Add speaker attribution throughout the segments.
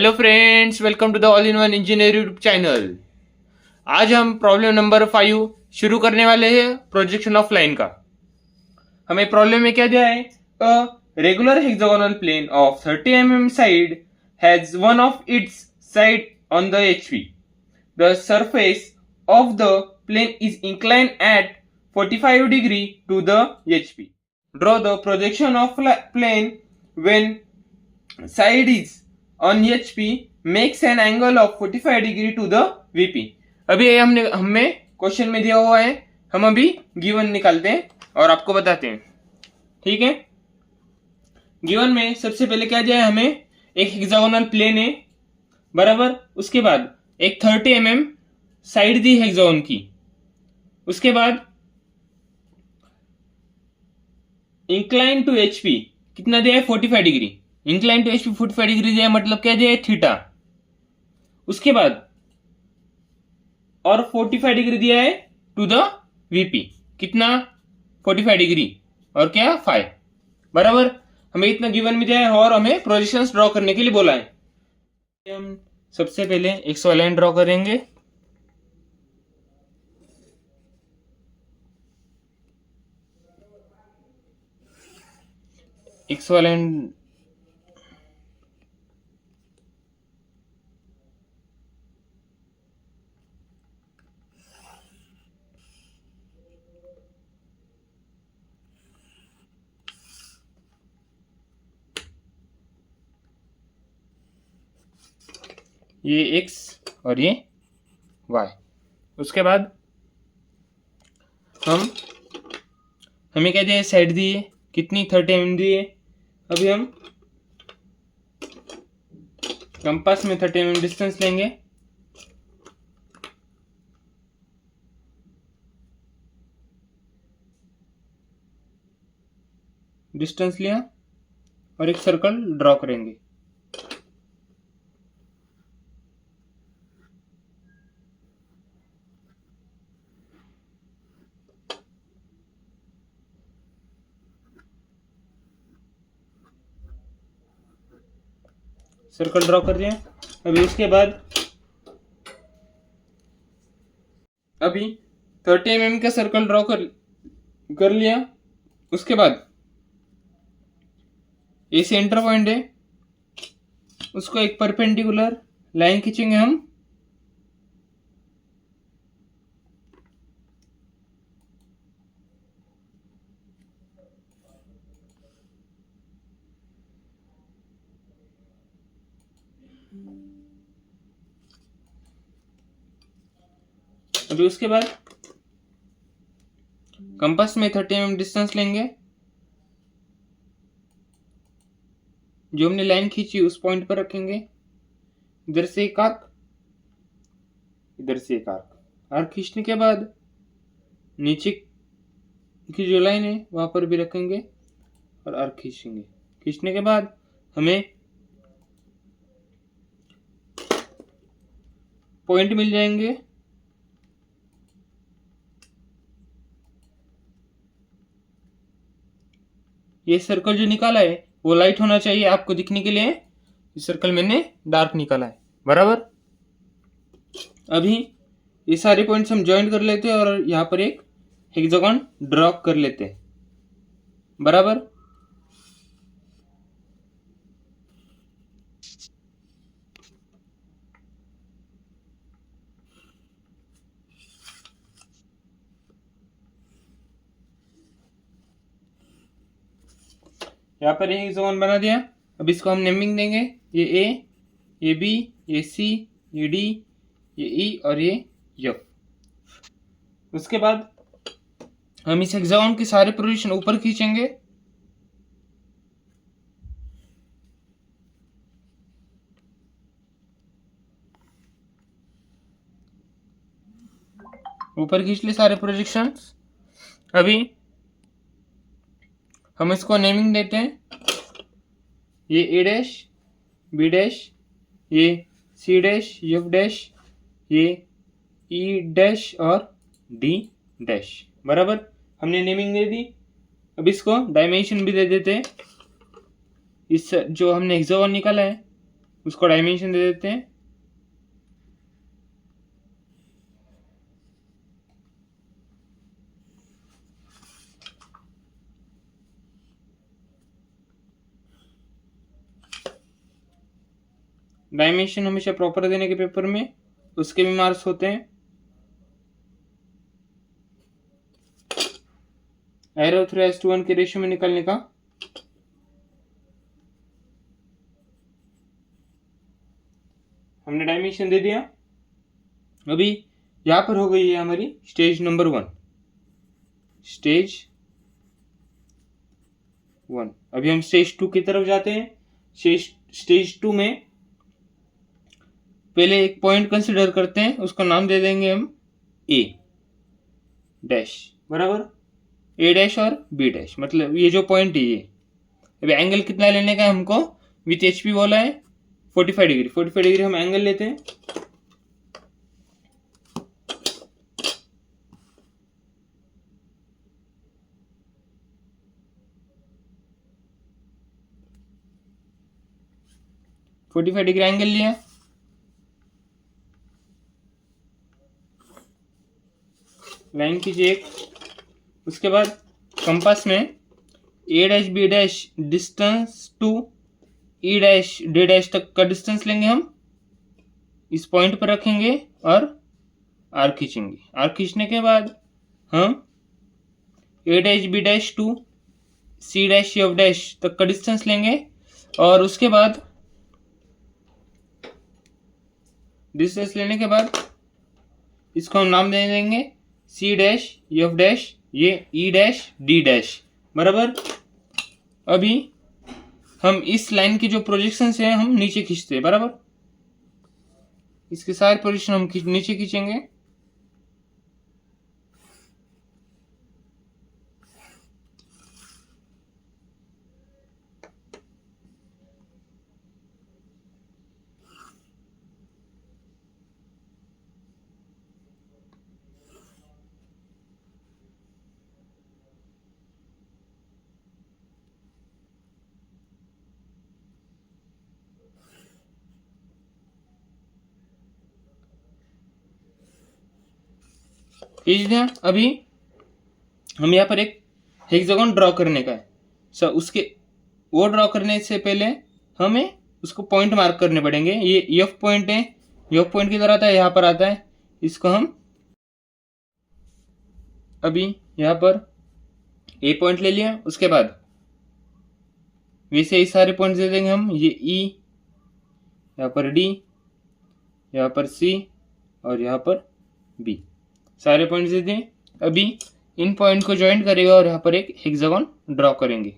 Speaker 1: Hello friends, welcome to the all in one engineer YouTube channel. आज हम problem number 5 शुरू करने वाले हैं प्रोजेक्शन ऑफ लाइन का। हमें प्रॉब्लम में क्या दिया है? A regular hexagonal plane of 30 mm side has one of its side on the HP. The surface of the plane is inclined at 45 degree to the HP. Draw the projection of plane when side is on HP makes an angle of 45 degree to the VP. अभी ये हमें question में दिया हुआ है, हम अभी given निकालते हैं और आपको बताते हैं। ठीक है, गिवन में सबसे पहले क्या दिया है हमें? एक हेक्सागोनल प्लेन है, बराबर। उसके बाद एक 30 mm साइड दी हेक्सागोन की। उसके बाद इंक्लाइन टू HP कितना दिया है? 45 degree. Incline to HP 45 degree दिया, मतलब क्या दिया है? थीटा। उसके बाद और 45 डिग्री दिया है टू द VP, कितना? 45 डिग्री और क्या? 5, बराबर। हमें इतना गिवन में दिया है और हमें प्रोजेक्शंस ड्रॉ करने के लिए बोला है। हम सबसे पहले एक सॉलिड लाइन ड्रॉ करेंगे। एक सॉलिड लाइन ये x और ये y। उसके बाद हमें क्या दिया है? साइड दी है, कितनी? 30 mm दी है। अभी हम कंपास में 30 mm डिस्टेंस लेंगे। डिस्टेंस लिया और एक सर्कल ड्रॉ करेंगे। सर्कल ड्रॉ कर दिया। अभी उसके बाद अभी 30 mm का सर्कल ड्रॉ कर लिया। उसके बाद ये सेंटर पॉइंट है, उसको एक परपेंडिकुलर लाइन खींचेंगे हम। अभी उसके बाद कंपास में 30 mm डिस्टेंस लेंगे। जो हमने लाइन खींची उस पॉइंट पर रखेंगे। इधर से एक आर्क, इधर से एक आर्क। आर्क खींचने के बाद नीचे की जो लाइन है वहां पर भी रखेंगे और आर्क खींचेंगे। खींचने के बाद हमें पॉइंट मिल जाएंगे। ये सर्कल जो निकाला है वो लाइट होना चाहिए आपको दिखने के लिए। इस सर्कल मैंने डार्क निकाला है, बराबर। अभी ये सारे पॉइंट्स हम ज्वाइन कर लेते हैं और यहाँ पर एक हेक्सागन ड्रॉ कर लेते हैं, बराबर। यहाँ पर एक हेक्सागन बना दिया। अब इसको हम नेमिंग देंगे। ये A, ये B, ये C, ये D, ये E और ये F। उसके बाद हम इस हेक्सागन के सारे पोजीशन ऊपर खींचेंगे। ऊपर खींच ले सारे प्रोजेक्शंस। अभी हम इसको नेमिंग देते हैं। ये A डैश, B डैश, ये C डैश, F डैश, ये E डैश और D डैश, बराबर। हमने नेमिंग दे दी। अब इसको डायमेंशन भी दे देते हैं। इस जो हमने हेक्सागन निकाला है उसको डायमेंशन दे देते हैं। डायमेंशन हमेशा प्रॉपर देने के पेपर में उसके भी मार्क्स होते हैं। एरो 3:1 के रेशियो में निकालने का हमने डायमेंशन दे दिया। अभी यहां पर हो गई है हमारी स्टेज नंबर 1, स्टेज 1। अभी हम स्टेज 2 की तरफ जाते हैं। स्टेज 2 में पहले एक पॉइंट कंसिडर करते हैं, उसका नाम दे देंगे हम ए डैश, बराबर। ए डैश और बी डैश, मतलब ये जो पॉइंट है ये। अभी एंगल कितना लेने का है हमको, विथ एचपी बोला है 45 डिग्री। 45 डिग्री हम एंगल लेते हैं। डिग्री एंगल लिया। लाइन कीजिए एक। उसके बाद कंपास में A dash B dash distance to E dash D dash तक का डिस्टेंस लेंगे हम, इस पॉइंट पर रखेंगे और आर खींचेंगे। आर खींचने के बाद हम A dash B dash to C dash F dash तक का डिस्टेंस लेंगे और उसके बाद डिस्टेंस लेने के बाद इसको हम नाम दे देंगे सी डैश एफ डैश, ये ई डैश डी डैश, बराबर। अभी हम इस लाइन की जो प्रोजेक्शन है हम नीचे खींचते हैं, बराबर। इसके सारे पोजीशन हम नीचे खींचेंगे। खींच दिया। अभी हम यहाँ पर एक हेक्सागोन ड्रॉ करने का है। उसके वो ड्रॉ करने से पहले हमें उसको पॉइंट मार्क करने पड़ेंगे। ये एफ पॉइंट है, एफ पॉइंट किधर आता है, यहाँ पर आता है। इसको हम अभी यहाँ पर ए पॉइंट ले लिया। उसके बाद वैसे ही सारे पॉइंट दे देंगे हम। ये ई, यहाँ पर डी, यहाँ पर सी और यहाँ पर बी, सारे पॉइंट्स दे दें। अभी इन पॉइंट को ज्वाइन करेगा और यहाँ पर एक हेक्सागोन ड्रॉ करेंगे।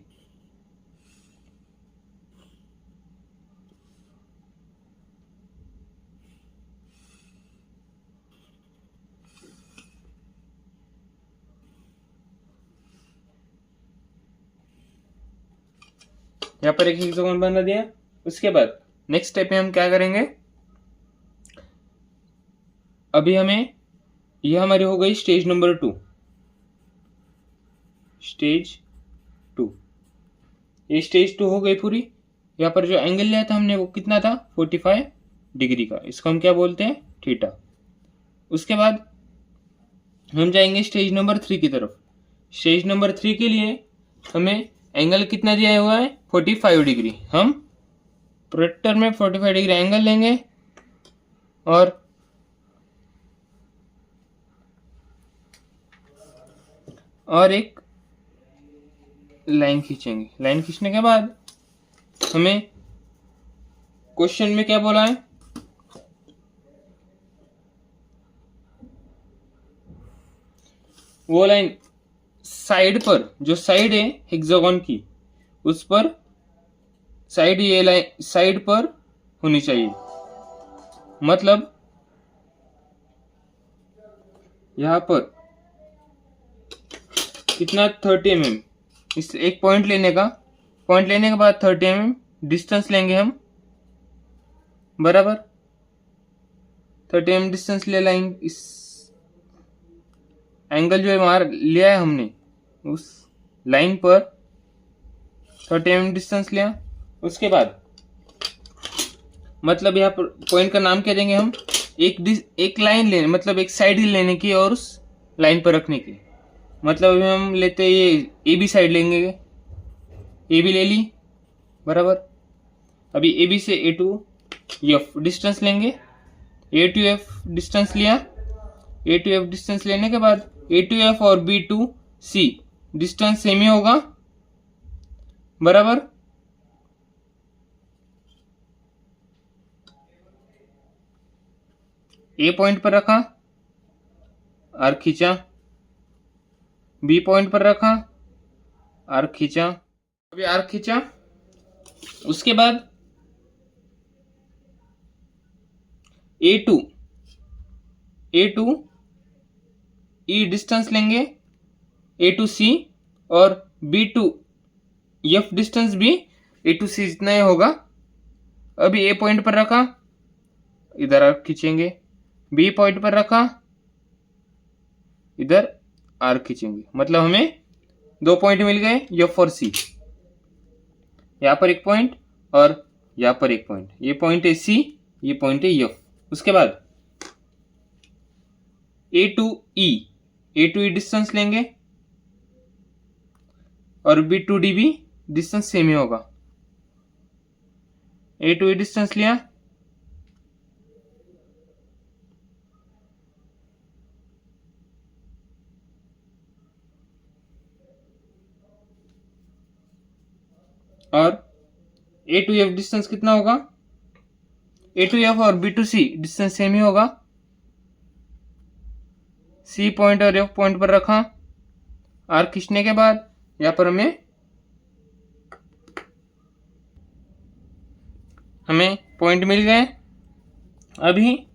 Speaker 1: यहाँ पर एक हेक्सागोन बना दिया। उसके बाद नेक्स्ट स्टेप में हम क्या करेंगे, अभी हमें यह हमारी हो गई स्टेज नंबर 2, स्टेज 2। ये स्टेज 2 हो गई पूरी। यहाँ पर जो एंगल लिया था हमने वो कितना था, 45 डिग्री का। इसको हम क्या बोलते हैं, थीटा। उसके बाद हम जाएंगे स्टेज नंबर 3 की तरफ। स्टेज नंबर 3 के लिए हमें एंगल कितना दिया हुआ है, 45 डिग्री। हम प्रोजेक्टर में 45 डिग्री एंगल लेंगे और एक लाइन खींचेंगे। लाइन खींचने के बाद हमें क्वेश्चन में क्या बोला है, वो लाइन साइड पर, जो साइड है हेक्सागोन की, उस पर साइड, ये लाइन साइड पर होनी चाहिए। मतलब यहां पर कितना, 30 mm। इस एक पॉइंट लेने का, पॉइंट लेने के बाद 30 mm डिस्टेंस लेंगे हम, बराबर। 30 mm डिस्टेंस ले लाइन, इस एंगल जो है मार लिया है हमने, उस लाइन पर 30 mm डिस्टेंस लिया। उसके बाद मतलब यहाँ पर पॉइंट का नाम क्या देंगे हम, एक लाइन लेने, मतलब एक साइड ही लेने की और उस लाइन पर रखने की। मतलब अभी हम लेते हैं ये ए बी साइड लेंगे, ए बी ले ली बराबर। अभी ए बी से ए टू एफ डिस्टेंस लेंगे, ए टू एफ डिस्टेंस लिया, ए टू एफ डिस्टेंस लेने के बाद ए टू एफ और B to C distance same ही होगा बराबर। ए पॉइंट पर रखा, आर्क खींचा, बी पॉइंट पर रखा, आर्क खींचा, अभी आर्क खींचा। उसके बाद ए टू ई डिस्टेंस लेंगे, ए टू सी, और बी टू एफ डिस्टेंस भी ए टू सी जितना ही होगा। अभी ए पॉइंट पर रखा, इधर आर्क खींचेंगे, बी पॉइंट पर रखा, इधर आर्क खींचेंगे। मतलब हमें 2 पॉइंट मिल गए, एफ और सी। यहाँ पर एक पॉइंट और यहाँ पर एक पॉइंट, ये पॉइंट है सी, ये पॉइंट है एफ। उसके बाद ए टू ई डिस्टेंस लेंगे और बी टू डी भी डिस्टेंस सेम ही होगा। ए टू ई डिस्टेंस लिया, और ए टू एफ डिस्टेंस कितना होगा, ए टू एफ और B to C distance same ही होगा। सी पॉइंट और एफ पॉइंट पर रखा, आर्क खींचने के बाद यहाँ पर हमें पॉइंट मिल गए। अभी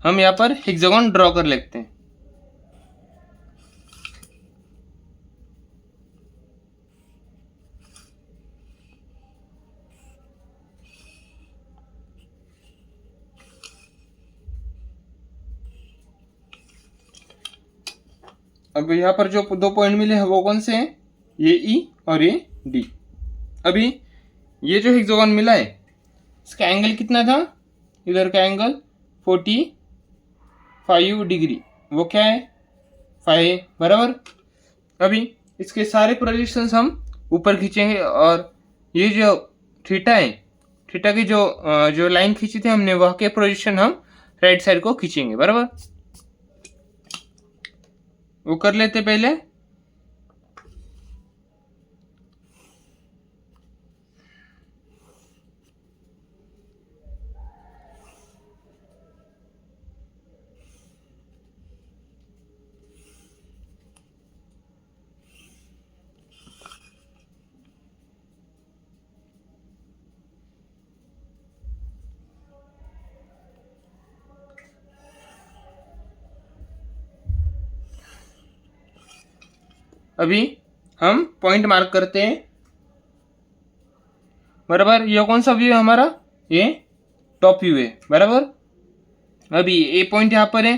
Speaker 1: हम यहाँ पर हेक्सागोन ड्रॉ कर लेते हैं। अब यहाँ पर जो 2 पॉइंट मिले हैं वो कौन से हैं, ये ई और ये डी। अभी ये जो हेक्सागोन मिला है इसका एंगल कितना था, इधर का एंगल 45 डिग्री, वो क्या है 5 बराबर। अभी इसके सारे प्रोजेक्शंस हम ऊपर खींचेंगे, और ये जो थीटा है, थीटा की जो लाइन खींची थी हमने, वह के प्रोजेक्शन हम राइट साइड को खींचेंगे बराबर। वो कर लेते पहले। अभी हम पॉइंट मार्क करते हैं बराबर। ये कौन सा व्यू है हमारा, ये टॉप व्यू है बराबर। अभी ए पॉइंट यहाँ पर है,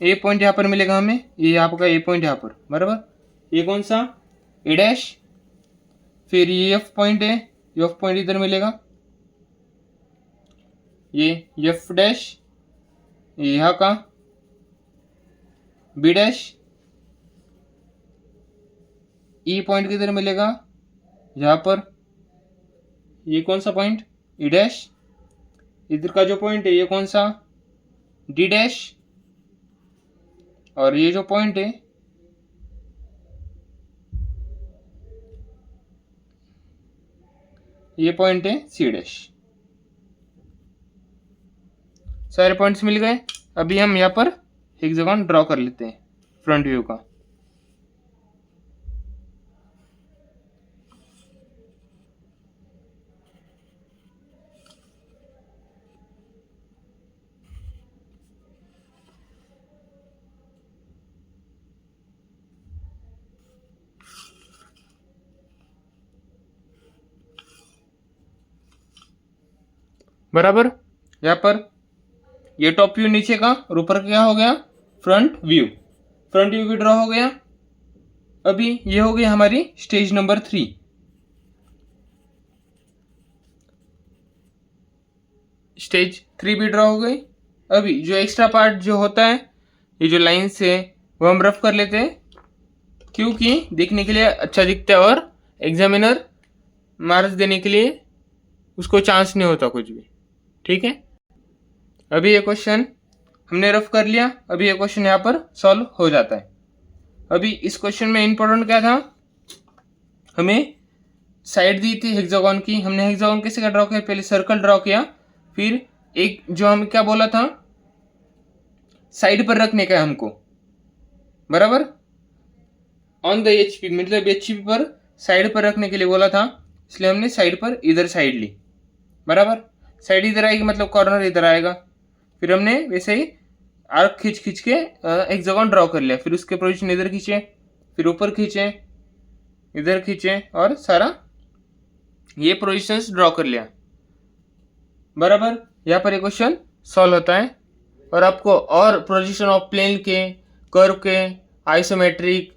Speaker 1: ए पॉइंट यहाँ पर मिलेगा हमें, ये यहाँ का ए पॉइंट यहाँ पर बराबर। ये कौन सा, ए डैश, फिर ये एफ पॉइंट है, एफ पॉइंट इधर मिलेगा, ये एफ डैश, ये यहाँ का बी डैश, ई पॉइंट किधर मिलेगा, यहाँ पर। ये कौन सा पॉइंट, ई डैश, इधर का जो पॉइंट है ये कौन सा, डी डैश, और ये जो पॉइंट है ये पॉइंट है सी डैश। सारे पॉइंट्स मिल गए। अभी हम यहाँ पर हेक्सागोन ड्रॉ कर लेते हैं फ्रंट व्यू का। बराबर, यहाँ पर ये टॉप व्यू नीचे का और ऊपर क्या हो गया, फ्रंट व्यू। फ्रंट व्यू भी ड्रॉ हो गया। अभी ये हो गई हमारी स्टेज नंबर 3। स्टेज 3 भी ड्रॉ हो गई। अभी जो एक्स्ट्रा पार्ट जो होता है, ये जो लाइन्स है वो हम रफ कर लेते हैं, क्योंकि देखने के लिए अच्छा दिखता है और एग्जामिनर मार्क्स देने के लिए उसको चांस नहीं होता कुछ भी। ठीक है, अभी ये क्वेश्चन हमने रफ कर लिया। अभी ये क्वेश्चन यहाँ पर सॉल्व हो जाता है। अभी इस क्वेश्चन में इंपॉर्टेंट क्या था, हमें साइड दी थी हेक्सागोन की। हमने हेक्सागोन कैसे ड्रॉ किया, पहले सर्कल ड्रॉ किया, फिर एक जो हम क्या बोला था, साइड पर रखने का है हमको, बराबर, ऑन द एचपी, मतलब एचपी पर साइड पर रखने के लिए बोला था, इसलिए हमने साइड पर इधर साइड ली, बराबर। साइड इधर आएगी मतलब कॉर्नर इधर आएगा। फिर हमने वैसे ही आर्क खींच के हेक्सागोन ड्रॉ कर लिया। फिर उसके पोजीशन इधर खींचे, फिर ऊपर खींचे, इधर खींचे और सारा ये पोजीशंस ड्रॉ कर लिया, बराबर। यहाँ पर ये क्वेश्चन सॉल्व होता है। और आपको और पोजीशन ऑफ प्लेन के, कर्व के, आइसोमेट्रिक,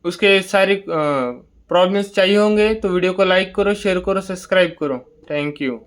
Speaker 1: उसके सारे प्रॉब्लम्स चाहिए होंगे तो वीडियो को लाइक करो, शेयर करो, सब्सक्राइब करो। Thank you.